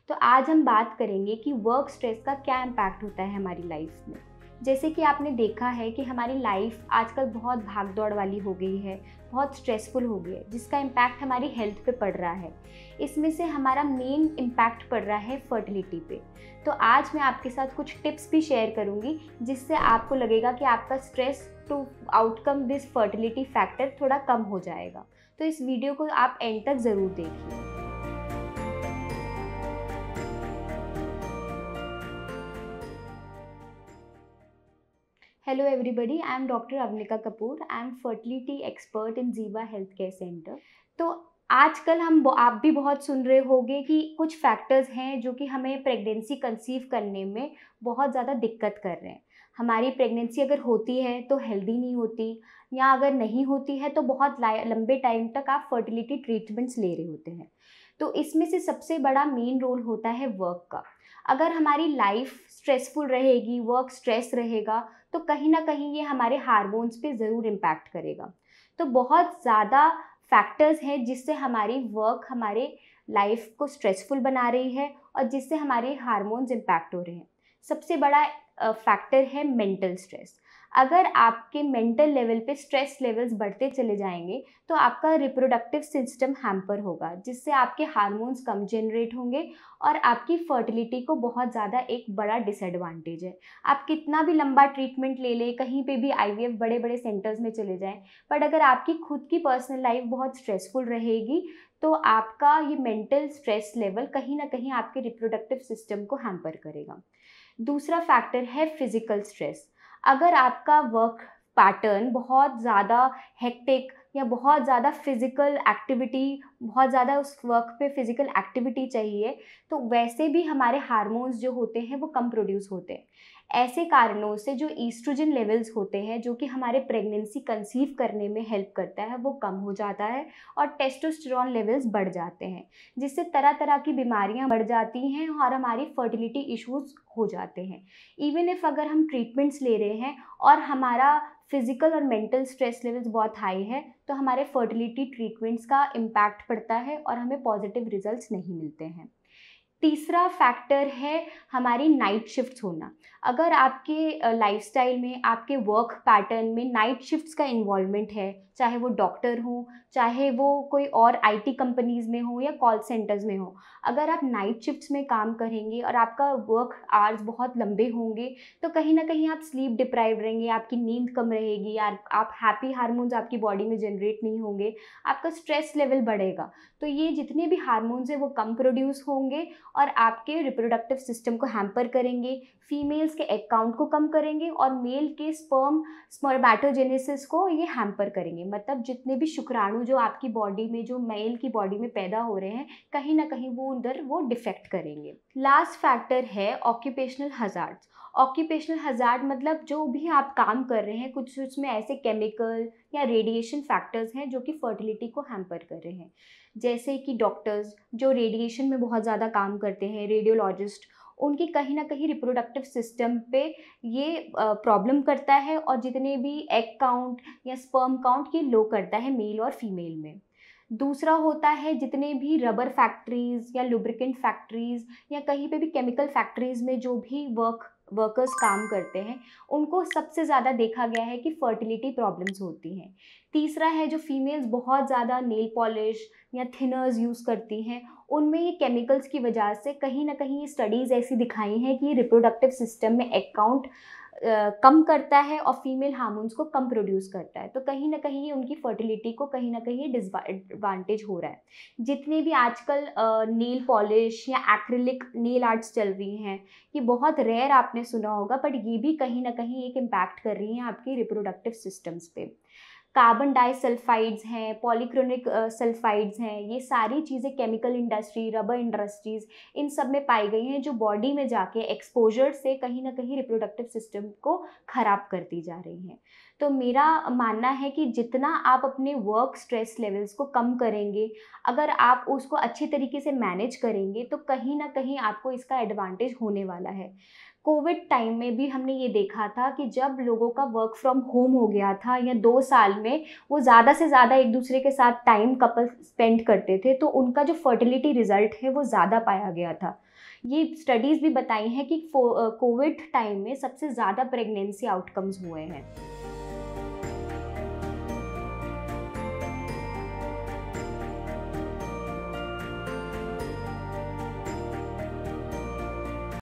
तो आज हम बात करेंगे कि वर्क स्ट्रेस का क्या इम्पैक्ट होता है हमारी लाइफ में। जैसे कि आपने देखा है कि हमारी लाइफ आजकल बहुत भाग दौड़ वाली हो गई है, बहुत स्ट्रेसफुल हो गई है, जिसका इम्पैक्ट हमारी हेल्थ पे पड़ रहा है। इसमें से हमारा मेन इम्पैक्ट पड़ रहा है फर्टिलिटी पे। तो आज मैं आपके साथ कुछ टिप्स भी शेयर करूँगी जिससे आपको लगेगा कि आपका stress to outcome this fertility factor थोड़ा कम हो जाएगा। तो इस वीडियो को आप एंड तक ज़रूर देखिए। Hello everybody, I am Dr. Avnika Kapoor. I am fertility expert in Ziva Healthcare Center. तो आजकल आप भी बहुत सुन रहे होंगे कि कुछ फैक्टर्स हैं जो कि हमें प्रेगनेंसी कंसीव करने में बहुत ज़्यादा दिक्कत कर रहे हैं। हमारी प्रेगनेंसी अगर होती है तो हेल्दी नहीं होती, या अगर नहीं होती है तो बहुत लंबे टाइम तक आप फर्टिलिटी ट्रीटमेंट्स ले रहे होते हैं। तो इसमें से सबसे बड़ा मेन रोल होता है वर्क का। अगर हमारी लाइफ स्ट्रेसफुल रहेगी, वर्क स्ट्रेस रहेगा, तो कहीं ना कहीं ये हमारे हार्मोन्स पे ज़रूर इम्पैक्ट करेगा। तो बहुत ज़्यादा फैक्टर्स हैं जिससे हमारी वर्क हमारे लाइफ को स्ट्रेसफुल बना रही है और जिससे हमारे हार्मोन्स इम्पैक्ट हो रहे हैं। सबसे बड़ा फैक्टर है मेंटल स्ट्रेस। अगर आपके मेंटल लेवल पे स्ट्रेस लेवल्स बढ़ते चले जाएंगे तो आपका रिप्रोडक्टिव सिस्टम हैम्पर होगा, जिससे आपके हार्मोन्स कम जनरेट होंगे और आपकी फर्टिलिटी को बहुत ज़्यादा एक बड़ा डिसएडवांटेज है। आप कितना भी लंबा ट्रीटमेंट ले लें, कहीं पे भी आईवीएफ बड़े बड़े सेंटर्स में चले जाएं, बट अगर आपकी खुद की पर्सनल लाइफ बहुत स्ट्रेसफुल रहेगी तो आपका ये मेंटल स्ट्रेस लेवल कहीं ना कहीं आपके रिप्रोडक्टिव सिस्टम को हैम्पर करेगा। दूसरा फैक्टर है फिजिकल स्ट्रेस। अगर आपका वर्क पैटर्न बहुत ज़्यादा हेक्टिक या बहुत ज़्यादा फिज़िकल एक्टिविटी, बहुत ज़्यादा उस वर्क पे फिज़िकल एक्टिविटी चाहिए, तो वैसे भी हमारे हार्मोन्स जो होते हैं वो कम प्रोड्यूस होते हैं। ऐसे कारणों से जो ईस्ट्रोजन लेवल्स होते हैं, जो कि हमारे प्रेगनेंसी कंसीव करने में हेल्प करता है, वो कम हो जाता है और टेस्टोस्टेरोन लेवल्स बढ़ जाते हैं, जिससे तरह तरह की बीमारियां बढ़ जाती हैं और हमारी फर्टिलिटी इश्यूज हो जाते हैं। इवन इफ अगर हम ट्रीटमेंट्स ले रहे हैं और हमारा फिजिकल और मेंटल स्ट्रेस लेवल्स बहुत हाई है, तो हमारे फर्टिलिटी ट्रीटमेंट्स का इम्पैक्ट पड़ता है और हमें पॉजिटिव रिजल्ट्स नहीं मिलते हैं। तीसरा फैक्टर है हमारी नाइट शिफ्ट्स होना। अगर आपके लाइफस्टाइल में, आपके वर्क पैटर्न में नाइट शिफ्ट्स का इन्वॉल्वमेंट है, चाहे वो डॉक्टर हो, चाहे वो कोई और आईटी कंपनीज़ में हो या कॉल सेंटर्स में हो, अगर आप नाइट शिफ्ट्स में काम करेंगे और आपका वर्क आवर्स बहुत लंबे होंगे तो कहीं ना कहीं आप स्लीप डिप्राइव रहेंगे, आपकी नींद कम रहेगी, आप हैप्पी हार्मोन्स आपकी बॉडी में जनरेट नहीं होंगे, आपका स्ट्रेस लेवल बढ़ेगा। तो ये जितने भी हार्मोन्स हैं वो कम प्रोड्यूस होंगे और आपके रिप्रोडक्टिव सिस्टम को हैम्पर करेंगे, फीमेल्स के एग काउंट को कम करेंगे और मेल के स्पर्मेटोजेनेसिस को ये हैम्पर करेंगे। मतलब जितने भी शुक्राणु जो आपकी बॉडी में, जो मेल की बॉडी में पैदा हो रहे हैं, कहीं ना कहीं वो उधर वो डिफेक्ट करेंगे। लास्ट फैक्टर है ऑक्यूपेशनल हजार्ड्स। ऑक्यूपेशनल हजार्ड मतलब जो भी आप काम कर रहे हैं, कुछ उसमें ऐसे केमिकल या रेडिएशन फैक्टर्स हैं जो कि फर्टिलिटी को हैम्पर कर रहे हैं। जैसे कि डॉक्टर्स जो रेडिएशन में बहुत ज़्यादा काम करते हैं, रेडियोलॉजिस्ट, उनकी कहीं ना कहीं रिप्रोडक्टिव सिस्टम पे ये प्रॉब्लम करता है और जितने भी एग काउंट या स्पर्म काउंट ये लो करता है मेल और फीमेल में। दूसरा होता है जितने भी रबर फैक्ट्रीज़ या लुब्रिकेंट फैक्ट्रीज़ या कहीं पे भी केमिकल फैक्ट्रीज़ में जो भी वर्कर्स काम करते हैं, उनको सबसे ज़्यादा देखा गया है कि फर्टिलिटी प्रॉब्लम्स होती हैं। तीसरा है जो फीमेल्स बहुत ज़्यादा नेल पॉलिश या थिनर्स यूज़ करती हैं, उनमें ये केमिकल्स की वजह से कहीं ना कहीं ये स्टडीज़ ऐसी दिखाई हैं कि रिप्रोडक्टिव सिस्टम में एग काउंट कम करता है और फीमेल हार्मोन्स को कम प्रोड्यूस करता है। तो कहीं ना कहीं ये उनकी फर्टिलिटी को कहीं ना कहीं डिसएडवांटेज हो रहा है। जितने भी आजकल नेल पॉलिश या एक्रिलिक नेल आर्ट्स चल रही हैं, ये बहुत रेयर आपने सुना होगा, बट ये भी कहीं ना कहीं एक इम्पैक्ट कर रही हैं आपकी रिप्रोडक्टिव सिस्टम्स पे। कार्बन डाइसल्फाइड्स हैं, पॉलीक्रोनिक सल्फाइड्स हैं, ये सारी चीज़ें केमिकल इंडस्ट्री, रबर इंडस्ट्रीज़, इन सब में पाई गई हैं जो बॉडी में जाके एक्सपोजर से कहीं ना कहीं रिप्रोडक्टिव सिस्टम को ख़राब करती जा रही हैं। तो मेरा मानना है कि जितना आप अपने वर्क स्ट्रेस लेवल्स को कम करेंगे, अगर आप उसको अच्छे तरीके से मैनेज करेंगे, तो कहीं ना कहीं आपको इसका एडवांटेज होने वाला है। कोविड टाइम में भी हमने ये देखा था कि जब लोगों का वर्क फ्रॉम होम हो गया था या 2 साल में वो ज़्यादा से ज़्यादा एक दूसरे के साथ टाइम कपल स्पेंड करते थे, तो उनका जो फर्टिलिटी रिजल्ट है वो ज़्यादा पाया गया था। ये स्टडीज़ भी बताई हैं कि कोविड टाइम में सबसे ज़्यादा प्रेगनेंसी आउटकम्स हुए हैं।